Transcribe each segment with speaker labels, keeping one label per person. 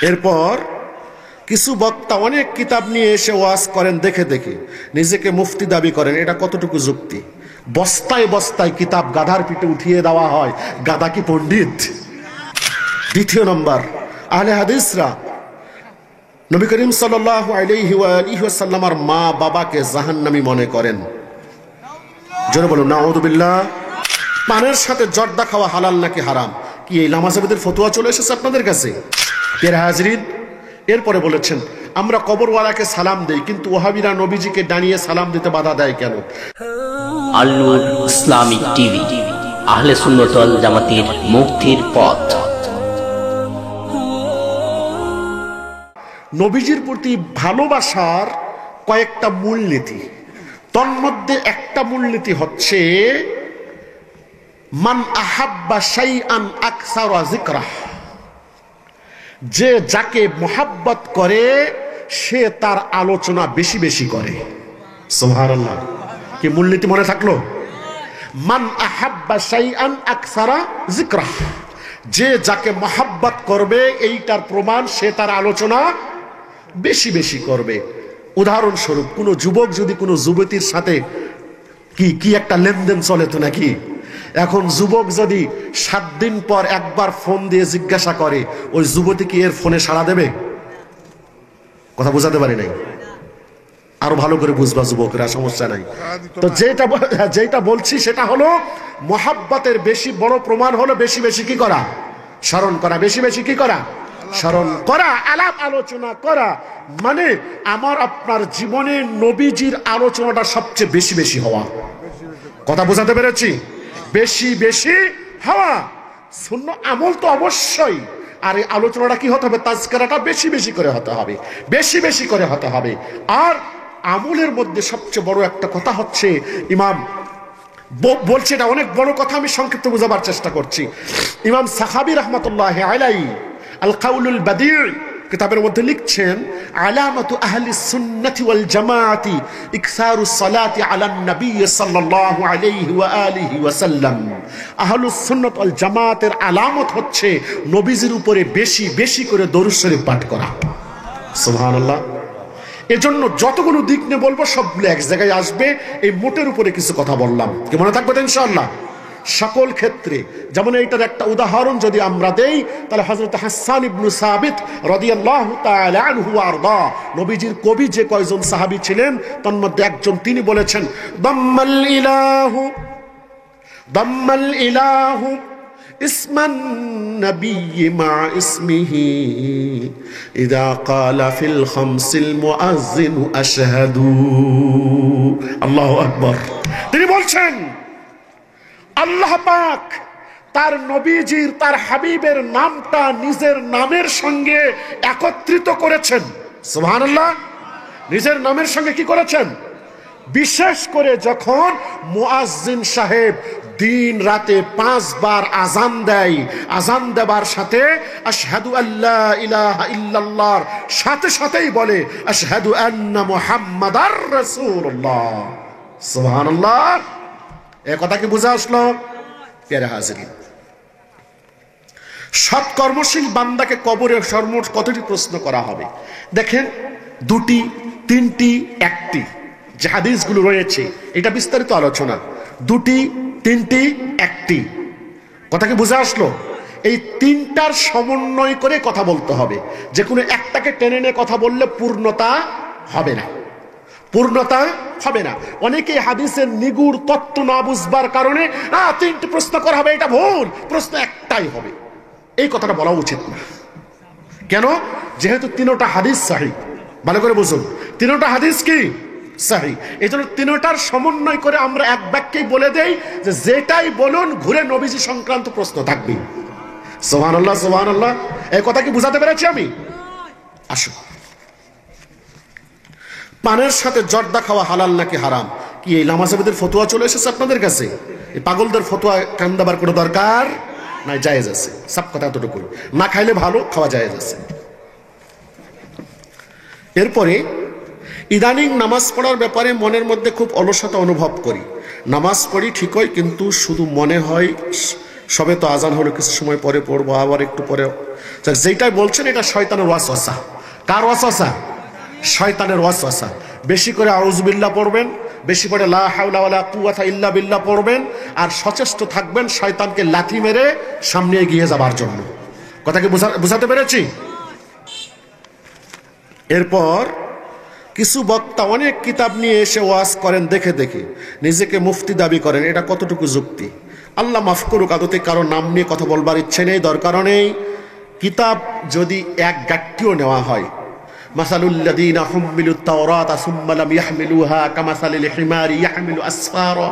Speaker 1: এরপর কিছু বক্তা অনেক কিতাব নিয়ে এসে ওয়াজ করেন, দেখে দেখে নিজেকে মুফতি দাবি করেন। এটা কতটুকু যুক্তি? বস্তায় বস্তায় কিতাব গাধার পিঠে উঠিয়ে দেওয়া হয়, গাধা কি পণ্ডিত? দ্বিতীয় নম্বর, আহলে হাদিসরা নবী করিম সাল্লাল্লাহু আলাইহি ওয়া আলিহি ওয়াসাল্লামের মা বাবাকে জাহান্নামী মনে করেন। জোরে বলুন নাউযুবিল্লাহ। পানের সাথে জর্দা খাওয়া হালাল নাকি হারাম? কি এই লামাজাবিদের ফতোয়া চলে এসেছে আপনাদের কাছে? প্রিয় হাজরিন, এরপরে বলেছেন আমরা কবরওয়ালাকে সালাম দেই, কিন্তু ওহাবিরা নবীজিকে দাঁড়িয়ে সালাম দিতে বাধা দেয় কেন?
Speaker 2: আল নূর ইসলামিক টিভি, আহলে সুন্নাত ওয়াল জামাতের মুক্তির পথ।
Speaker 1: নবীজির প্রতি ভালোবাসার কয়েকটা মূলনীতি, তন্মধ্যে একটা মূলনীতি হচ্ছে মান আহাব্বা শাইআন আকসারা যিকরাহ, যে যাকে মোহাব্বত করে সে তার আলোচনা বেশি বেশি করে। সুবহানাল্লাহ। কি মূলনীতি মনে থাকলো? মান আহাব্বা শাইআন আকসারা যিকরাহ, যে যাকে মোহাব্বত করবে এইটার প্রমাণ সে তার আলোচনা বেশি বেশি করবে। উদাহরণস্বরূপ কোনো যুবক যদি কোনো যুবতীর সাথে কি একটা লেনদেন চলে তো নাকি, এখন যুবক যদি 7 দিন পর একবার ফোন দিয়ে জিজ্ঞাসা করে, ওই যুবতী কি এর ফোনে সাড়া দেবে? কথা বোঝাতে পারি নাই? আরো ভালো করে বুঝবা যুবকরা, সমস্যা নাই। তো যেটা বলছি সেটা হলো মোহাব্বতের বেশি বড় প্রমাণ হলো বেশি বেশি কি করা? স্মরণ করা। বেশি বেশি কি করা? স্মরণ করা, আলাপ আলোচনা করা। মানে আমার আপনার জীবনে নবীজির আলোচনাটা সবচেয়ে বেশি বেশি হওয়া। কথা বোঝাতে পেরেছি? বেশি বেশি হওয়া। সুন্নাহ আমল তো অবশ্যই, আর এই আলোচনাটা কি হতে হবে? তাজকিরাটা বেশি বেশি করে হতে হবে, বেশি বেশি করে হতে হবে। আর আমলের মধ্যে সবচেয়ে বড় একটা কথা হচ্ছে, ইমাম বলছে, এটা অনেক বড় কথা, আমি সংক্ষিপ্ত বোঝাবার চেষ্টা করছি। ইমাম সাখাবী রাহমাতুল্লাহি আলাইহি আল কাউলুল বাদী কিতাবের মধ্যে লিখছেন, আলামাতু আহলি সুন্নাতি ওয়াল জামাআতি ইকসারুস সালাতি আলান নবী সাল্লাল্লাহু আলাইহি ওয়া আলিহি ওয়াসাল্লাম। আহলুস সুন্নাত ওয়াল জামাতের আলামত হচ্ছে নবীজির উপরে বেশি বেশি করে দরুদ শরীফ পাঠ করা। সুবহানাল্লাহ। এজন্য যতগুলো দিক নিয়ে বলবো সবগুলো এক জায়গায় আসবে। এই মোটের উপরে কিছু কথা বললাম, কি মনে থাকবে তো ইনশাআল্লাহ? সকল ক্ষেত্রে যেমন এইটার একটা উদাহরণ যদি আমরা দেই, তাহলে হযরত হাসান ইবনে সাবিত রাদিয়াল্লাহু তাআলা আনহু ওয়া আরদা, নবীজির কবি যে কয়জন সাহাবী ছিলেন তার মধ্যে একজন, তিনি বলেছেন, দাম্মাল ইলাহু ইসমান নবী মা ইসমিহি ইযা ক্বালা ফিল খামসিল মুআজ্জিন আশহাদু। আল্লাহু আকবার। তিনি বলছেন আল্লাহ পাক তার নবীজির, তার হাবিবের নামটা নিজের নামের সঙ্গে একত্রিত করেছেন। সুবহানাল্লাহ। নিজের নামের সঙ্গে কি করেছেন? বিশেষ করে যখন মুয়াজ্জিন সাহেব দিন রাতে 5 বার আজান দেয়, আজান দেবার সাথে আশহাদু আল্লা ইলাহা ইল্লাল্লাহর সাথে সাথেই বলে আশহাদু আন্না মুহাম্মাদার রাসূলুল্লাহ। সুবহানাল্লাহ। এ কথা কি বুঝে আসলো? প্রিয় হাজিরিন, সৎ কর্মশীল বান্দাকে কবরে সর্বমোট কতটি প্রশ্ন করা হবে? দেখেন, 2টি, 3টি, 1টি যে হাদিসগুলো রয়েছে এটা বিস্তারিত আলোচনা। 2টি, 3টি, 1টি, কথা কি বুঝে আসলো? এই 3টার সমন্বয় করে কথা বলতে হবে। যে কোনো একটাকে টেনে নিয়ে কথা বললে পূর্ণতা হবে না, পূর্ণতা হবে না। অনেকে হাদিসের নিগুড় তত্ত্ব না বুঝবার কারণে 3টি প্রশ্ন করা হবে, এটা ভুল, প্রশ্ন একটাই হবে, এই কথাটা বলা উচিত না। কেন? যেহেতু 3টা হাদিস সহিহ। ভালো করে বুঝুন, 3টা হাদিস কি সহিহ। এই জন্য 3টার সমন্বয় করে আমরা এক বাক্যেই বলে দেই যে যেটাই বলুন ঘুরে নবীজি সংক্রান্ত প্রশ্ন থাকবে। সুবহানাল্লাহ, সুবহানাল্লাহ। এই কথা কি বুঝাতে পেরেছি আমি? আসুন, পানের সাথে জর্দা খাওয়া হালাল নাকি হারাম? কি এই লামাজাবিদের ফতোয়া চলে এসেছে আপনাদের কাছে? এই পাগলদের ফতোয়া কান দেবার কোনো দরকার নাই, জায়েজ আছে। সব কথা এতটুকু, না খাইলে ভালো, খাওয়া জায়েজ আছে। এরপরে ইদানিং নামাজ পড়ার ব্যাপারে মনের মধ্যে খুব অলসতা অনুভব করি। নামাজ পড়ি ঠিকই, কিন্তু শুধু মনে হয় সবে তো আজান হলো, কিছু সময় পরে পড়বো, আবার একটু পরে। যেটাই বলছেন এটা শয়তানের ওয়াসওয়াসা। কার ওয়াসওয়াসা? শয়তানের ওয়াসওয়াসা। বেশি করে আউযুবিল্লাহ পড়বেন, বেশি করে লা হাওলা ওয়ালা কুওয়াতা ইল্লা বিল্লাহ পড়বেন, আর সচেষ্ট থাকবেন শয়তানকে লাথি মেরে সামনে এগিয়ে যাবার জন্য। কথা কি বুঝাতে পেরেছি? এরপর কিছু বক্তা অনেক কিতাব নিয়ে এসে ওয়াজ করেন, দেখে দেখে নিজেকে মুফতি দাবি করেন। এটা কতটুকু যুক্তি? আল্লাহ মাফ করুক, আদতে কারো নাম নিয়ে কথা বলবার ইচ্ছে নেই, দরকারও নেই। কিতাব যদি এক গাট্টিও নেওয়া হয়, মাসালুল্লাযীনা হুম্মিলুত তাওরাতা সুম্মা লাম ইয়াহমিলুহা কামাসালিল হিমারি ইয়াহমিলু আসফারা।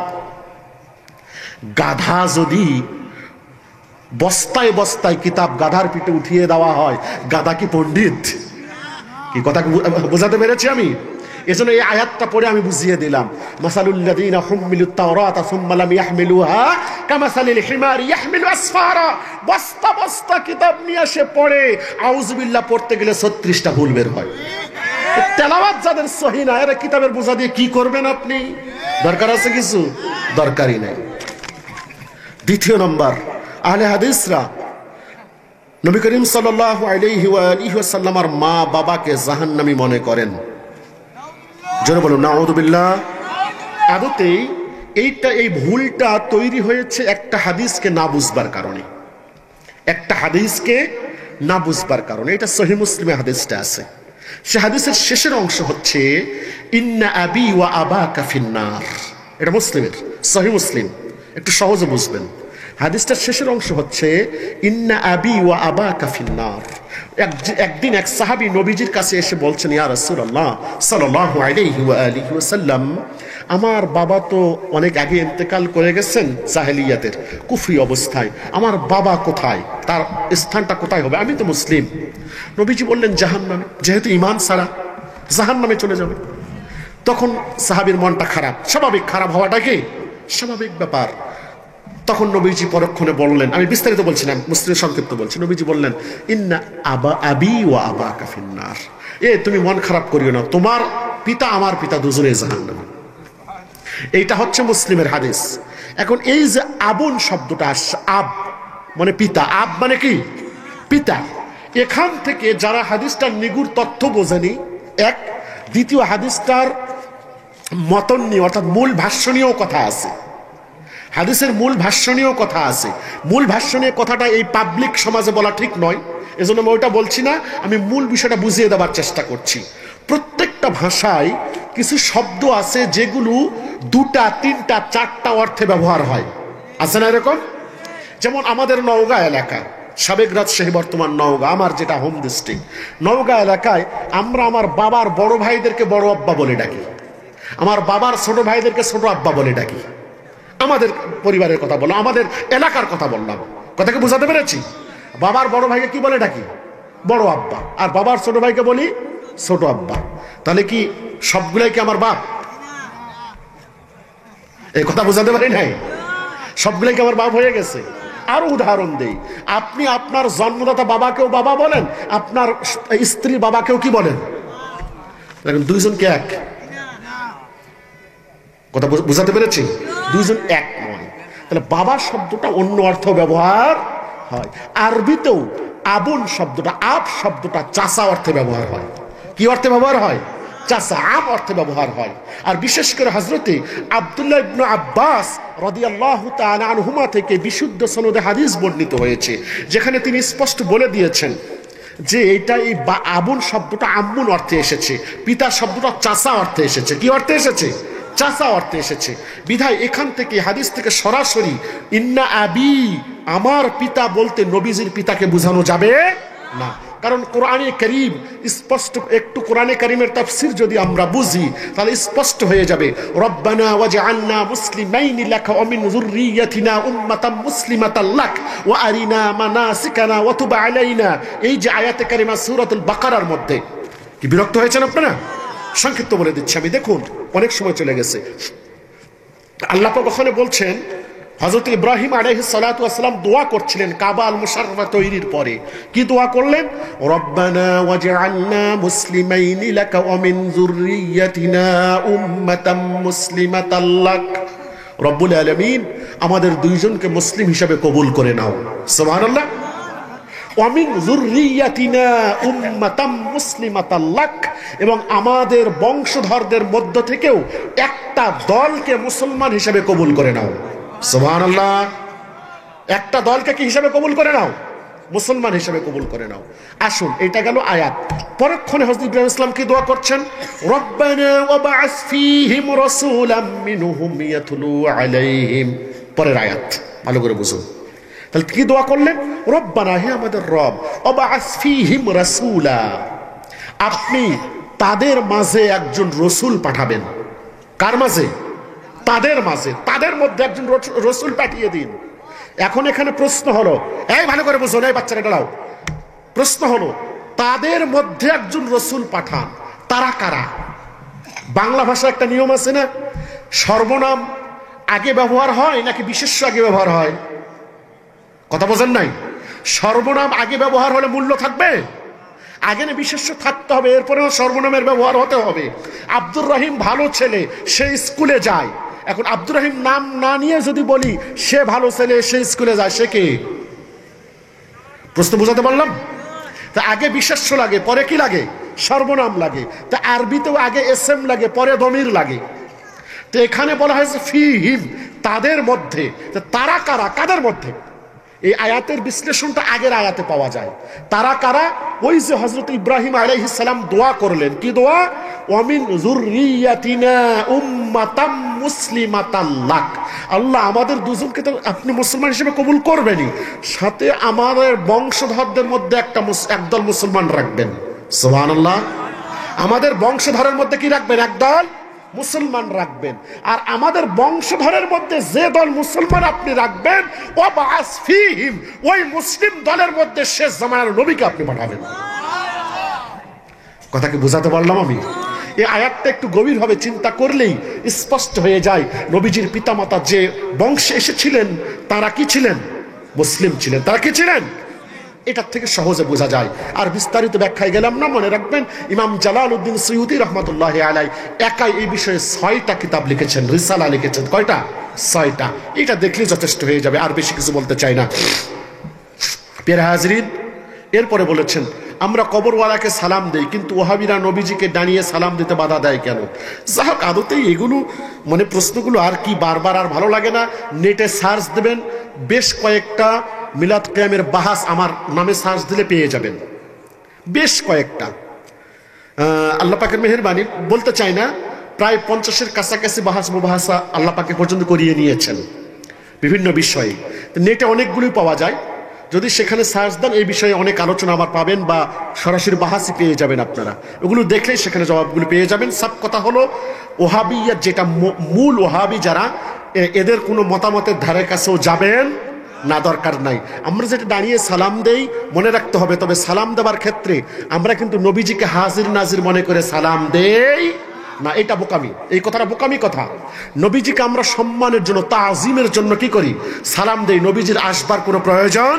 Speaker 1: গাধা যদি বস্তায় বস্তায় কিতাব গাধার পিঠে উঠিয়ে দেওয়া হয়, গাধা কি পণ্ডিত? কি কথা বোঝাতে পেরেছি আমি? এজন্য এই আয়াতটা পড়ে আমি বুঝিয়ে দিলাম, মাসালুল্লাযীনা হুম্মিলুত তাওরাতা সুম্মা লাম ইয়াহমিলুহা কামাসালিল হিমারি ইয়াহমিলু আসফারা। বস্তা বস্তা কিতাব নিয়ে এসে পড়ে, আউযুবিল্লাহ পড়তে গেলে 36টা ভুল বের হয়। তেলাওয়াত যাদের সহিহ না, এরা কিতাবের বোঝা দিয়ে কি করবেন আপনি? দরকার আছে কিছু? দরকারই নাই। দ্বিতীয় নম্বর, আহলে হাদিসরা নবী করিম সাল্লাল্লাহু আলাইহি ওয়া আলিহি ওয়াসাল্লামের মা বাবাকে জাহান্নামী মনে করেন। জোরে বলুন নাউযুবিল্লাহ। আদতেই এই ভুলটা তৈরি হয়েছে একটা হাদিসকে না বুঝবার কারণে। একটা হাদিসকে না বুঝবার কারণে। এটা সহিহ মুসলিমে হাদিসটা আছে। সে হাদিসের শেষের অংশ হচ্ছে ইন্না আবি ওয়া আবাকা ফিন্নার। এটা মুসলিমের, সহিহ মুসলিম, একটু সহজে বুঝবেন। হাদিসটার শেষের অংশ হচ্ছে ইন্না আবি ওয়া আবাকা ফিন্নার। একদিন এক সাহাবী নবীজির কাছে এসে বলছেন, ইয়া রাসূলুল্লাহ সাল্লাল্লাহু আলাইহি ওয়া আলিহি ওয়াসাল্লাম, আমার বাবা তো অনেক আগে ইন্তেকাল করে গেছেন জাহেলিয়াতের কুফরি অবস্থায়। আমার বাবা কোথায়? তার স্থানটা কোথায় হবে? আমি তো মুসলিম। নবীজি বললেন জাহান্নামে, যেহেতু ঈমান ছাড়া জাহান্নামে চলে যাবে। তখন সাহাবীর মনটা খারাপ, স্বাভাবিক, খারাপ হওয়াটা কি স্বাভাবিক ব্যাপার। তখন নবীজি পরক্ষণে বললেন, আমি বিস্তারিত বলছি না, মুসলিমের সংক্ষিপ্ত বলছি। নবীজি বললেন ইন্না আবি ওয়া আবাকা ফিন্নার। তুমি মন খারাপ করিও না, তোমার পিতা আমার পিতা দুজনেই জাহান্নামে। এইটা হচ্ছে মুসলিমের হাদিস। এখন এই যে আবুন শব্দটা আসছে, আব মানে পিতা, আব মানে কি পিতা। এখান থেকে যারা হাদিসটার নিগুড় তথ্য বোঝেনি, এক। দ্বিতীয়, হাদিসটার মতন নিয়ে অর্থাৎ মূল ভাষ্যনীয় কথা আছে। হাদিসের মূল ভাষ্যনীয় কথা আছে। মূল ভাষ্যনীয় কথাটা এই পাবলিক সমাজে বলা ঠিক নয়, এজন্য আমি ওইটা বলছি না। আমি মূল বিষয়টা বুঝিয়ে দেওয়ার চেষ্টা করছি। প্রত্যেকটা ভাষায় কিছু শব্দ আছে যেগুলো দুটা, তিনটা, চারটা অর্থে ব্যবহার হয়, আছে না এরকম? যেমন আমাদের নওগাঁ এলাকা, সাবেক রাজশাহী বর্তমান নওগাঁ, আমার যেটা হোম ডিস্ট্রিক্ট, নওগাঁ এলাকায় আমরা আমার বাবার বড় ভাইদেরকে বড় আব্বা বলে ডাকি, আমার বাবার ছোট ভাইদেরকে ছোট আব্বা বলে ডাকি। আমাদের পরিবারের কথা বললাম, আমাদের এলাকার কথা বললাম। কথাকে বুঝাতে পেরেছি? বাবার বড় ভাইকে কি বলে ডাকি? বড় আব্বা। আর বাবার ছোট ভাইকে বলি ছোট আব্বা। তাহলে কি সবগুলাই কি আমার বাপ? এই কথা বুঝাতে পারি নাই? সবগুলাই কি আমার বাপ হয়ে গেছে? আরো উদাহরণ দেই, আপনি আপনার জন্মদাতা বাবাকেও বাবা বলেন, আপনার স্ত্রী বাবাকেও কি বলেন? দুইজনকে এক। কথা বুঝাতে পেরেছি? দুইজন এক নয়। তাহলে বাবা শব্দটা অন্য অর্থ ব্যবহার হয়। আরবিতেও আবুন শব্দটা, আব শব্দটা চাচা অর্থে ব্যবহার হয়। কি অর্থে ব্যবহার হয়? চাচা, আব অর্থে ব্যবহার হয়। আর বিশেষ করে হযরতে আব্দুল্লাহ ইবনে আব্বাস রাদিয়াল্লাহু তাআলা আনহুমা থেকে বিশুদ্ধ সনদে হাদিস বর্ণিত হয়েছে, যেখানে তিনি স্পষ্ট বলে দিয়েছেন যে এটা এই আবুন শব্দটা আম্মুন অর্থে এসেছে, পিতা শব্দটা চাচা অর্থে এসেছে। কি অর্থে এসেছে? চাচা অর্থে এসেছে। বিধায় এখান থেকে, হাদিস থেকে সরাসরি ইন্না আবি, আমার পিতা বলতে নবীজির পিতাকে বোঝানো যাবে না। কারণ কোরআনে কারীম স্পষ্ট, একটু কোরআনে কারীমের তাফসীর যদি আমরা বুঝি তাহলে স্পষ্ট হয়ে যাবে, রব্বানা ওয়াজআলনা মুসলিমাইনি লাকা ওয়া মিন যুররিয়াতিনা উম্মাতাম মুসলিমাতাল লাক ওয়া আরিনা মানাসিকানা ওয়া তুব আলাইনা। এই যে আয়াতে কারিমা সূরাতুল বাকারার মধ্যে, কি বিরক্ত হয়েছেন আপনারা? সংক্ষিপ্ত বলে দিচ্ছি আমি, দেখুন অনেক সময় চলে গেছে। আল্লাহ পাক ওখানে বলছেন, হযরত ইব্রাহিম আলাইহিস সালাতু ওয়াস সালাম দোয়া করছিলেন কাবা আল মুশাররফা তৈরির পরে। কি দোয়া করলেন? রব্বানা ওয়াজআলনা মুসলিমাইনি লাকা ওয়া মিন যুররিয়াতিনা উম্মাতাম মুসলিমাতাল লাক রব্বুল আলামিন আমাদের দুইজনকে মুসলিম হিসাবে কবুল করে নাও, সুবহানাল্লাহ। ওয়ামিন যুররিয়াতিনা উম্মাতাম মুসলিমাতাল লাক, এবং আমাদের বংশধরদের মধ্য থেকেও একটা দলকে মুসলমান হিসেবে কবুল করে নাও, সুবহানাল্লাহ। একটা দলকে কি হিসাবে কবুল করে নাও? মুসলমান হিসেবে কবুল করে নাও। আসুন, এটা গেল আয়াত। পরক্ষণে হযরত ইব্রাহিম ইসলাম কি দোয়া করছেন? রব্বানা ওয়াবআস ফীহিম রাসূলাম মিনহুম ইয়াতলু আলাইহিম। পরের আয়াত ভালো করে বুঝুন। তাহলে কি দোয়া করলেন? রব্বানা, হে আমাদের রব, ওয়াবআস ফীহিম রাসূলা, আপনি তাদের মাঝে একজন রাসূল পাঠাবেন। কার মাঝে? তাদের মাঝে, তাদের মধ্যে একজন রাসূল পাঠিয়ে দিন। এখন এখানে প্রশ্ন হলো, এই ভালো করে বুঝুন, এই বাচ্চারা দাঁড়াও। প্রশ্ন হলো, তাদের মধ্যে একজন রাসূল পাঠান, তারা কারা? বাংলা ভাষা একটা নিয়ম আছে না, সর্বনাম আগে ব্যবহার হয় নাকি বিশেষ্য আগে ব্যবহার হয়? কথা বোঝেন নাই? সর্বনাম আগে ব্যবহার হলে মূল্য থাকবে, আগে না বিশেষ্য থাকতে হবে, এরপরেও সর্বনামের ব্যবহার হতে হবে। আব্দুর রহিম ভালো ছেলে, সে স্কুলে যায়। এখন আব্দুর রহিম নাম না নিয়ে যদি বলি সে ভালো ছেলে, সে স্কুলে যায়, সে কে? প্রশ্ন বুঝাতে পারলাম? তা আগে বিশেষ্য লাগে, পরে কি লাগে? সর্বনাম লাগে। তা আরবিতেও আগে এসএম লাগে, পরে দমির লাগে। তো এখানে বলা হয়েছে ফিহিম, তাদের মধ্যে। তারা কারা? কাদের মধ্যে? এই আয়াতের বিশ্লেষণটা আগের আয়াতে পাওয়া যায়। তারা কারা? ওই যে হযরত ইব্রাহিম আলাইহিস সালাম দোয়া করলেন, কি দোয়া? ওয়ামিন যুররিয়াতিনা উম্মাতাম মুসলিমাতাল লাক, আল্লাহ আমাদের দুজনকে তো আপনি মুসলমান হিসেবে কবুল করবেনই, সাথে আমাদের বংশধরদের মধ্যে একদল মুসলমান রাখবেন, সুবহানাল্লাহ। আমাদের বংশধরের মধ্যে কি রাখবেন? একদল মুসলমান রাখবেন। আর আমাদের বংশধরের মধ্যে যে দল মুসলমান আপনি রাখবেন, ওয়াবআস ফীহিম, ওই মুসলিম দলের মধ্যে শেষ জামানার নবীকে আপনি পাঠাবেন। কথা কি বুঝাতে পারলাম আমি? এই আয়াতটা একটু গভীরভাবে চিন্তা করলেই স্পষ্ট হয়ে যায়, নবীজির পিতামাতা যে বংশে এসেছিলেন তারা কি ছিলেন? মুসলিম ছিলেন। তারা কি ছিলেন? এটার থেকে সহজে বোঝা যায়। আর বিস্তারিত ব্যাখ্যায় গেলাম না, মনে রাখবেন ইমাম জালালউদ্দিন সুয়ুতী রহমাতুল্লাহি আলাইহি একাই এই বিষয়ে 6টা কিতাব লিখেছেন, রিসালা লিখেছেন। কয়টা? 6টা। এটা দেখলে যথেষ্ট হয়ে যাবে, আর বেশি কিছু বলতে চাই না। প্রিয় হাজরিন, এরপরে বলেছেন আমরা কবরওয়ালাকে সালাম দেই, কিন্তু ওহাবিরা নবীজিকে দাঁড়িয়ে সালাম দিতে বাধা দেয় কেন? যাক, আদতেই এগুলো মানে প্রশ্নগুলো আর কি বারবার আর ভালো লাগে না। নেটে সার্চ দেবেন, বেশ কয়েকটা মিলাদ কিয়ামের বাহাস আমার নামে সার্চ দিলে পেয়ে যাবেন, বেশ কয়েকটা। আল্লাহ পাকের মেহেরবানি, বলতে চাই না, প্রায় 50-এর কাছাকাছি বাহাস মুবাহাসা আল্লাহ পাকে পর্যন্ত করিয়ে নিয়েছেন বিভিন্ন বিষয়ে। নেটে অনেকগুলোই পাওয়া যায়, যদি সেখানে সার্চ দেন এই বিষয়ে অনেক আলোচনা আবার পাবেন, বা সরাসরি বাহাসি পেয়ে যাবেন। আপনারা ওগুলো দেখলেই সেখানে জবাবগুলো পেয়ে যাবেন। সব কথা হলো, ওহাবিয়া যেটা মূল ওহাবি যারা, এদের কোনো মতামতের ধারে কাছেও যাবেন না, দরকার নাই। আমরা যেটা দাঁড়িয়ে সালাম দেই মনে রাখতে হবে, তবে সালাম দেওয়ার ক্ষেত্রে আমরা কিন্তু নবীজিকে হাজির নাজির মনে করে সালাম দেই না, এটা বোকামি। এই কথাটা বোকামি কথা। নবীজিকে আমরা সম্মানের জন্য, তাজিমের জন্য কি করি? সালাম দেই। নবীজির আসবার কোনো প্রয়োজন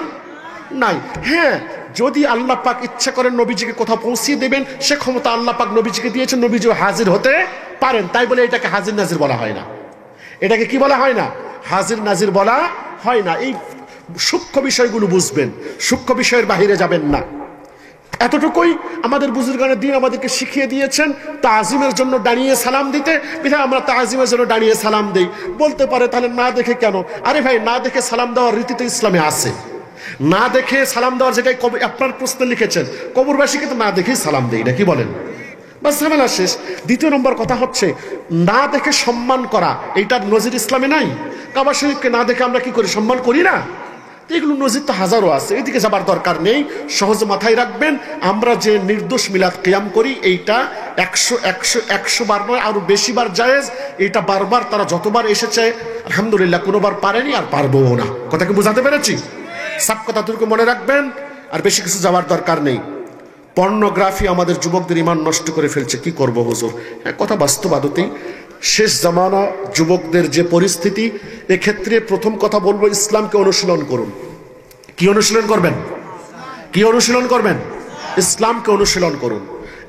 Speaker 1: নাই। হ্যাঁ, যদি আল্লাহ পাক ইচ্ছা করেন নবীজিকে কোথাও পৌঁছিয়ে দেবেন, সে ক্ষমতা আল্লাহ পাক নবীজিকে দিয়েছেন, নবীজিও হাজির হতে পারেন। তাই বলে এটাকে হাজির নাজির বলা হয় না। এটাকে কি বলা হয় না? হাজির নাজির বলা হয় না। এই সূক্ষ্ম বিষয়গুলো বুঝবেন, সূক্ষ্ম বিষয়ের বাহিরে যাবেন না। এতটুকুই আমাদের বুজুর্গানের দিন আমাদেরকে শিখিয়ে দিয়েছেন, তাজিমের জন্য দাঁড়িয়ে সালাম দিতে। বিধায় আমরা তাজিমের জন্য দাঁড়িয়ে সালাম দেই। বলতে পারে তাহলে না দেখে কেন? আরে ভাই, না দেখে সালাম দেওয়ার রীতি তো ইসলামে আছে। না দেখে সালাম দেওয়ার, যেটাই আপনার প্রশ্নে লিখেছেন, কবরবাসীকে তো না দেখেই সালাম দেই না, কি বলেন? বাস, ঝামেলা শেষ। দ্বিতীয় নম্বর কথা হচ্ছে, না দেখে সম্মান করা, এইটার নজির ইসলামে নাই। কাবা শরীফকে না দেখে আমরা কি করি? সম্মান করি না। এগুলো নজির তো হাজারো আছে, এদিকে যাবার দরকার নেই। সহজে মাথায় রাখবেন, আমরা যে নির্দোষ মিলাদ কিয়াম করি, এইটা 100 বার নয়, আরো বেশি বার জায়েজ। এটা বারবার তারা যতবার এসেছে আলহামদুলিল্লাহ, কোনোবার পারেনি আর পারবও না। কথাকে বোঝাতে পেরেছি? সব কথাটুকু মনে রাখবেন, আর বেশি কিছু যাওয়ার দরকার নেই। পর্নোগ্রাফি আমাদের যুবকদের ইমান নষ্ট করে ফেলছে, কি করব হুজুর? হ্যাঁ, কথা বাস্তবাদতেই শেষ জামানা যুবকদের যে পরিস্থিতি, এক্ষেত্রে প্রথম কথা বলবো, ইসলামকে অনুশীলন করুন। কি অনুশীলন করবেন? কি অনুশীলন করবেন? ইসলামকে অনুশীলন করুন।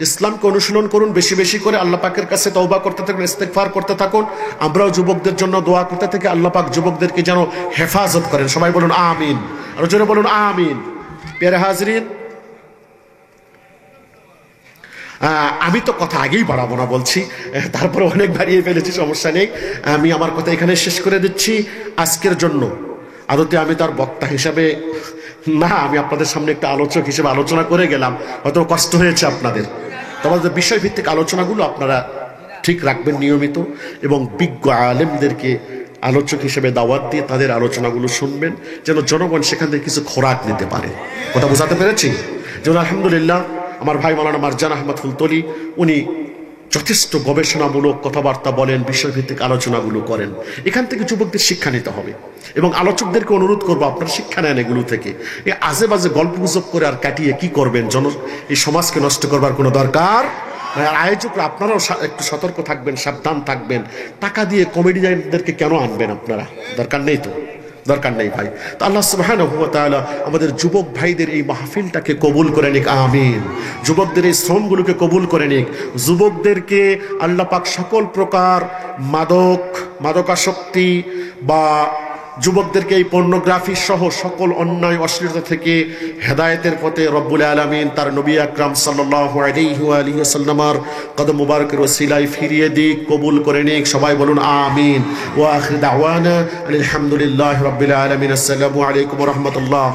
Speaker 1: ইসলামকে অনুশীলন করুন বেশি বেশি করে, আল্লাহ পাকের কাছে তওবা করতে থাকুন, ইস্তেগফার করতে থাকুন। আমরাও যুবকদের জন্য দোয়া করতে থাকি, আল্লাহ পাক যুবকদেরকে যেন হেফাজত করেন। সবাই বলুন আমিন, আর জোরে বলুন আমিন। প্রিয় হাজরিন, আমি তো কথা আগেই বাড়াবো না বলছি, তারপরে অনেক বাড়িয়ে ফেলেছি, সমস্যা নেই। আমি আমার কথা এখানে শেষ করে দিচ্ছি আজকের জন্য। আদতে আমি তার বক্তা হিসাবে না, আমি আপনাদের সামনে একটা আলোচক হিসেবে আলোচনা করে গেলাম, হয়তো কষ্ট হয়েছে আপনাদের। তোমাদের বিষয়ভিত্তিক আলোচনাগুলো আপনারা ঠিক রাখবেন নিয়মিত, এবং বিজ্ঞ আলেমদেরকে আলোচক হিসেবে দাওয়াত দিয়ে তাদের আলোচনাগুলো শুনবেন, যেন জনগণ সেখান থেকে কিছু খোরাক নিতে পারে। কথা বোঝাতে পেরেছি? যেমন আলহামদুলিল্লাহ আমার ভাই মাওলানা মারজান আহমদ ফুলতলি, উনি যথেষ্ট গবেষণামূলক কথাবার্তা বলেন, বিষয়ভিত্তিক আলোচনাগুলো করেন। এখান থেকে যুবকদের শিক্ষা নিতে হবে, এবং আলোচকদেরকে অনুরোধ করবো আপনারা শিক্ষা নেন এগুলো থেকে। এই আজে বাজে গল্প গুজব করে আর কাটিয়ে কি করবেন? এই সমাজকে নষ্ট করবার কোনো দরকার। আর আয়োজকরা আপনারাও একটু সতর্ক থাকবেন, সাবধান থাকবেন। টাকা দিয়ে কমেডিয়ানদেরকে কেন আনবেন আপনারা? দরকার নেই তো, দরকার নেই ভাই। তো আল্লাহ সুবহানাহু ওয়া তাআলা আমাদের যুবক ভাইদের এই মাহফিলটাকে কবুল করে নিক, আমিন। যুবকদের এই শ্রমগুলোকে কবুল করে নিক। যুবকদেরকে আল্লাহ পাক সকল প্রকার মাদকাসক্তি বা যুবকদেরকে এই পর্নোগ্রাফি সহ সকল অন্যায় অশ্লীলতা থেকে হেদায়েতের পথে রব্বুল আলামিন তার নবী আকরাম সাল্লাল্লাহু আলাইহি ওয়া আলিহি ওয়াসাল্লামের কদম মুবারকের ওসিলায় ফিরিয়ে দিক, কবুল করে নিক। সবাই বলুন আমিন। ওয়া আখির দাওয়ানা আলহামদুলিল্লাহি রাব্বিল আলামিন। আসসালামু আলাইকুম ওয়া রাহমাতুল্লাহ।